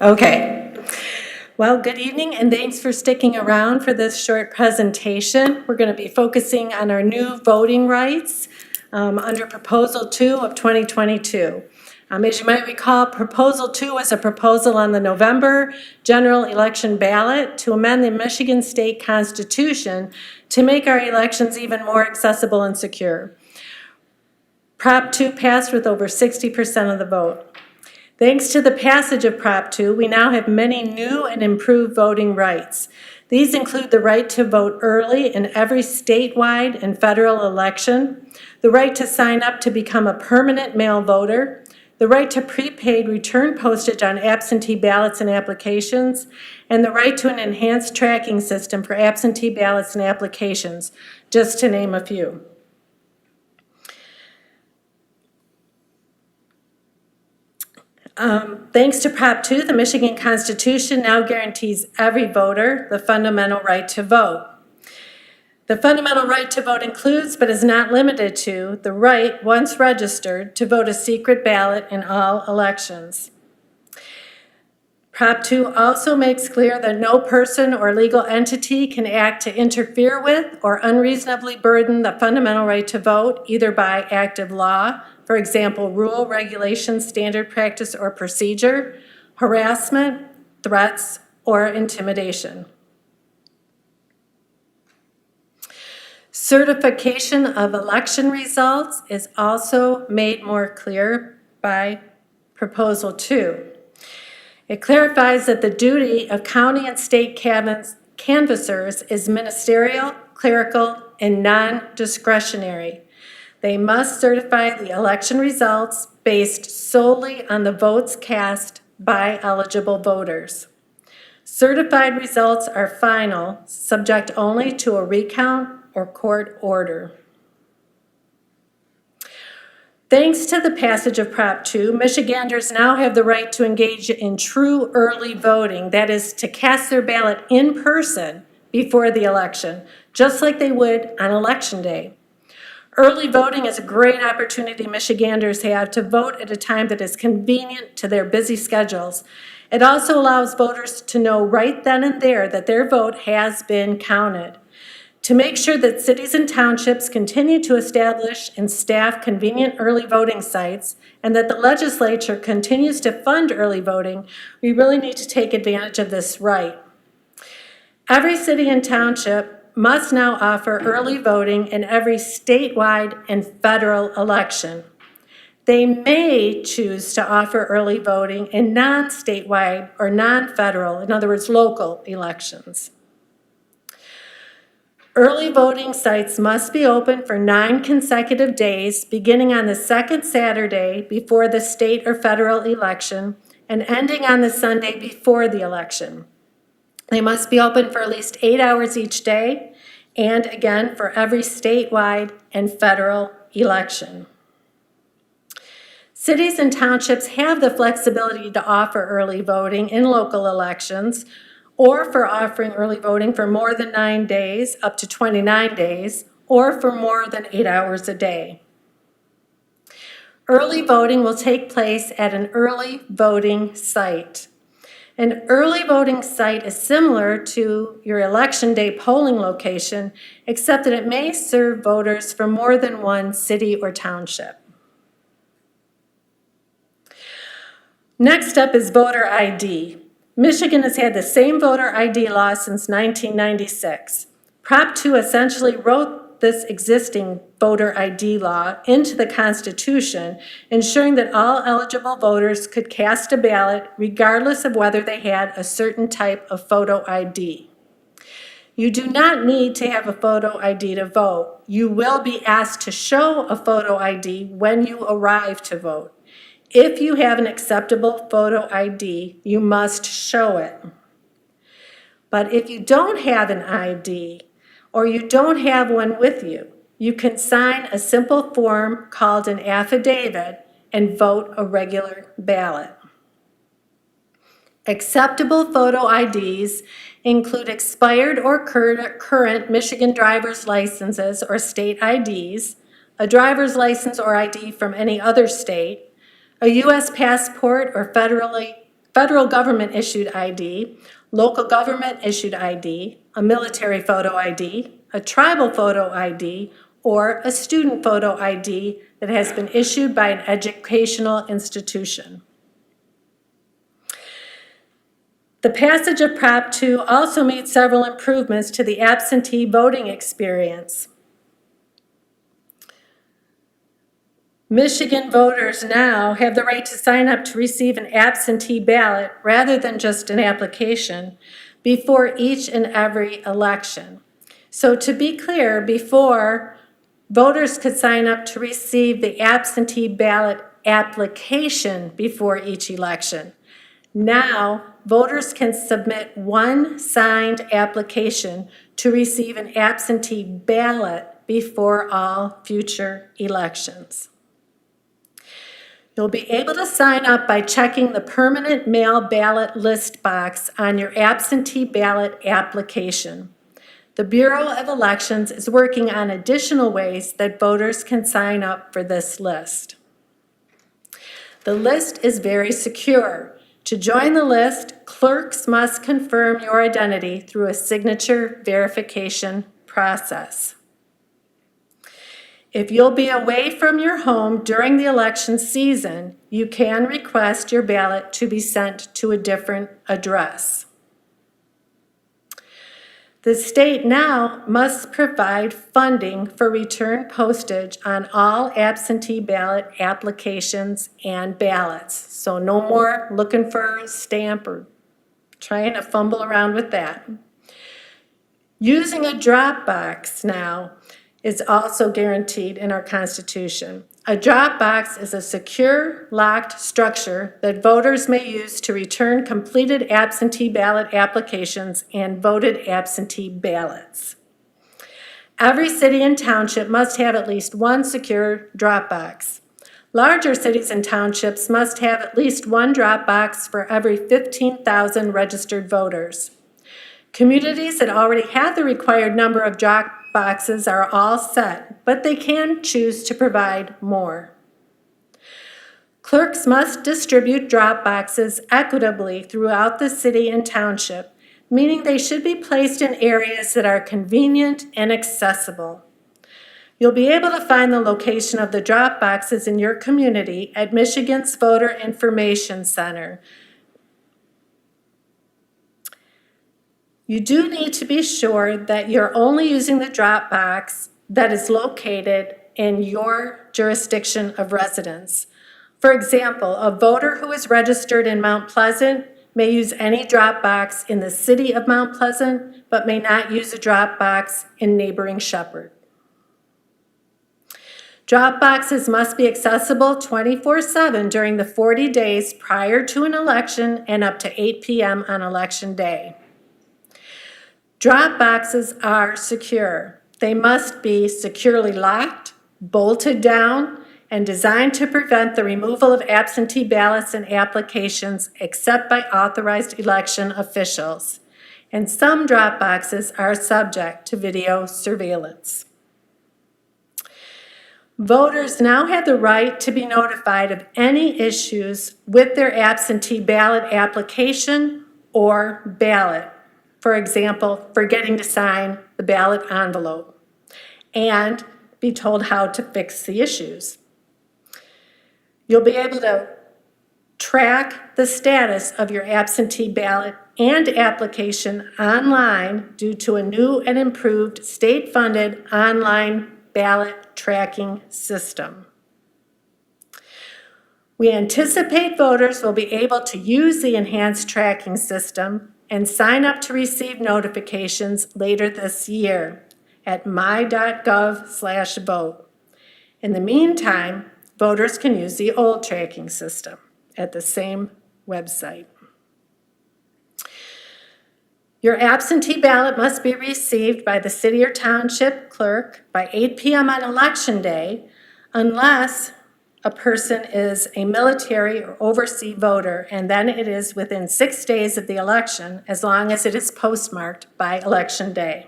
Okay. Well, good evening and thanks for sticking around for this short presentation. We're going to be focusing on our new voting rights under Proposal 2 of 2022. As you might recall, Proposal 2 was a proposal on the November general election ballot to amend the Michigan State Constitution to make our elections even more accessible and secure. Prop 2 passed with over 60% of the vote. Thanks to the passage of Prop 2, we now have many new and improved voting rights. These include the right to vote early in every statewide and federal election, the right to sign up to become a permanent mail voter, the right to prepaid return postage on absentee ballots and applications, and the right to an enhanced tracking system for absentee ballots and applications, just to name a few. Thanks to Prop 2, the Michigan Constitution now guarantees every voter the fundamental right to vote. The fundamental right to vote includes, but is not limited to, the right, once registered, to vote a secret ballot in all elections. Prop 2 also makes clear that no person or legal entity can act to interfere with or unreasonably burden the fundamental right to vote, either by act of law, for example, rule, regulation, standard practice, or procedure, harassment, threats, or intimidation. Certification of election results is also made more clear by Proposal 2. It clarifies that the duty of county and state canvassers is ministerial, clerical, and non-discretionary. They must certify the election results based solely on the votes cast by eligible voters. Certified results are final, subject only to a recount or court order. Thanks to the passage of Prop 2, Michiganders now have the right to engage in true early voting, that is, to cast their ballot in person before the election, just like they would on Election Day. Early voting is a great opportunity Michiganders have to vote at a time that is convenient to their busy schedules. It also allows voters to know right then and there that their vote has been counted. To make sure that cities and townships continue to establish and staff convenient early voting sites and that the legislature continues to fund early voting, we really need to take advantage of this right. Every city and township must now offer early voting in every statewide and federal election. They may choose to offer early voting in non-statewide or non-federal, in other words, local elections. Early voting sites must be open for 9 consecutive days, beginning on the second Saturday before the state or federal election and ending on the Sunday before the election. They must be open for at least 8 hours each day, and again for every statewide and federal election. Cities and townships have the flexibility to offer early voting in local elections, or for offering early voting for more than 9 days, up to 29 days, or for more than 8 hours a day. Early voting will take place at an early voting site. An early voting site is similar to your election day polling location, except that it may serve voters from more than one city or township. Next up is voter ID. Michigan has had the same voter ID law since 1996. Prop 2 essentially wrote this existing voter ID law into the Constitution, ensuring that all eligible voters could cast a ballot regardless of whether they had a certain type of photo ID. You do not need to have a photo ID to vote. You will be asked to show a photo ID when you arrive to vote. If you have an acceptable photo ID, you must show it. But if you don't have an ID, or you don't have one with you, you can sign a simple form called an affidavit and vote a regular ballot. Acceptable photo IDs include expired or current Michigan driver's licenses or state IDs, a driver's license or ID from any other state, a U.S. passport or federal government issued ID, local government issued ID, a military photo ID, a tribal photo ID, or a student photo ID that has been issued by an educational institution. The passage of Prop 2 also made several improvements to the absentee voting experience. Michigan voters now have the right to sign up to receive an absentee ballot rather than just an application before each and every election. So to be clear, before, voters could sign up to receive the absentee ballot application before each election. Now, voters can submit one signed application to receive an absentee ballot before all future elections. You'll be able to sign up by checking the permanent mail ballot list box on your absentee ballot application. The Bureau of Elections is working on additional ways that voters can sign up for this list. The list is very secure. To join the list, clerks must confirm your identity through a signature verification process. If you'll be away from your home during the election season, you can request your ballot to be sent to a different address. The state now must provide funding for return postage on all absentee ballot applications and ballots. So no more looking for a stamp or trying to fumble around with that. Using a drop box now is also guaranteed in our Constitution. A drop box is a secure, locked structure that voters may use to return completed absentee ballot applications and voted absentee ballots. Every city and township must have at least one secure drop box. Larger cities and townships must have at least one drop box for every 15,000 registered voters. Communities that already have the required number of drop boxes are all set, but they can choose to provide more. Clerks must distribute drop boxes equitably throughout the city and township, meaning they should be placed in areas that are convenient and accessible. You'll be able to find the location of the drop boxes in your community at Michigan's Voter Information Center. You do need to be sure that you're only using the drop box that is located in your jurisdiction of residence. For example, a voter who is registered in Mount Pleasant may use any drop box in the city of Mount Pleasant, but may not use a drop box in neighboring Shepherd. Drop boxes must be accessible 24/7 during the 40 days prior to an election and up to 8 p.m. on election day. Drop boxes are secure. They must be securely locked, bolted down, and designed to prevent the removal of absentee ballots and applications except by authorized election officials. And some drop boxes are subject to video surveillance. Voters now have the right to be notified of any issues with their absentee ballot application or ballot. For example, forgetting to sign the ballot envelope, and be told how to fix the issues. You'll be able to track the status of your absentee ballot and application online due to a new and improved state-funded online ballot tracking system. We anticipate voters will be able to use the enhanced tracking system and sign up to receive notifications later this year at my.gov/vote. In the meantime, voters can use the old tracking system at the same website. Your absentee ballot must be received by the city or township clerk by 8 p.m. on election day, unless a person is a military or overseas voter, and then it is within 6 days of the election, as long as it is postmarked by election day.